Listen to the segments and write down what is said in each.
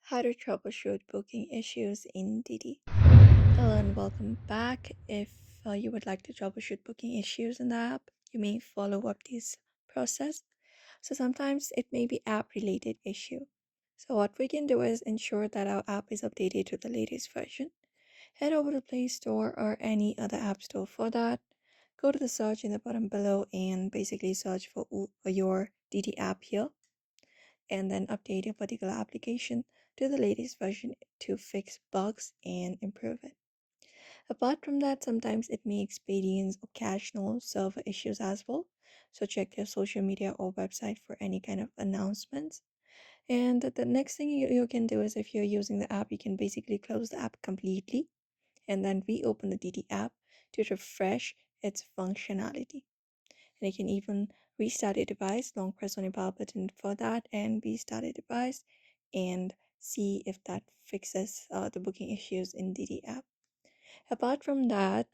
How to troubleshoot booking issues in DiDi. Hello and welcome back. If you would like to troubleshoot booking issues in the app, you may follow up this process. So sometimes it may be app related issue. So what we can do is ensure that our app is updated to the latest version. Head over to Play Store or any other app store for that. Go to the search in the bottom below and basically search for your DiDi app here and then update your particular application to the latest version to fix bugs and improve it. Apart from that, sometimes it may experience occasional server issues as well. So check your social media or website for any kind of announcements. And the next thing you can do is if you're using the app, you can basically close the app completely and then reopen the DD app to refresh its functionality. And you can even restart your device, long press on your power button for that and restart your device and see if that fixes the booking issues in DD app. Apart from that,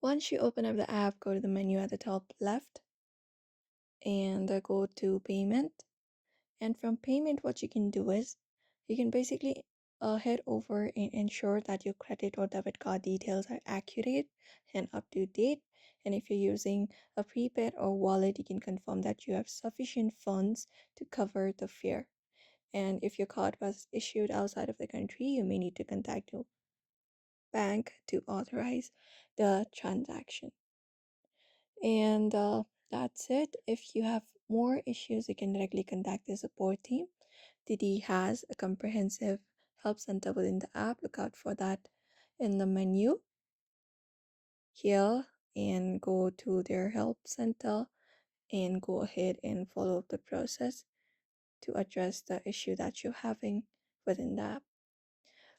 once you open up the app, go to the menu at the top left and go to payment. And from payment, what you can do is you can basically head over and ensure that your credit or debit card details are accurate and up to date. And if you're using a prepaid or wallet, you can confirm that you have sufficient funds to cover the fare. And if your card was issued outside of the country, you may need to contact your bank to authorize the transaction. And that's it. If you have more issues, you can directly contact the support team. DiDi has a comprehensive help center within the app. Look out for that in the menu here and go to their help center and go ahead and follow up the process to address the issue that you're having within the app.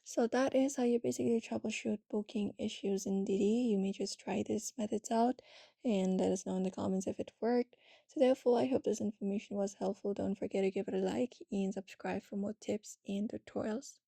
So that is how you basically troubleshoot booking issues in DiDi. You may just try these methods out and let us know in the comments if it worked. So therefore, I hope this information was helpful. Don't forget to give it a like and subscribe for more tips and tutorials.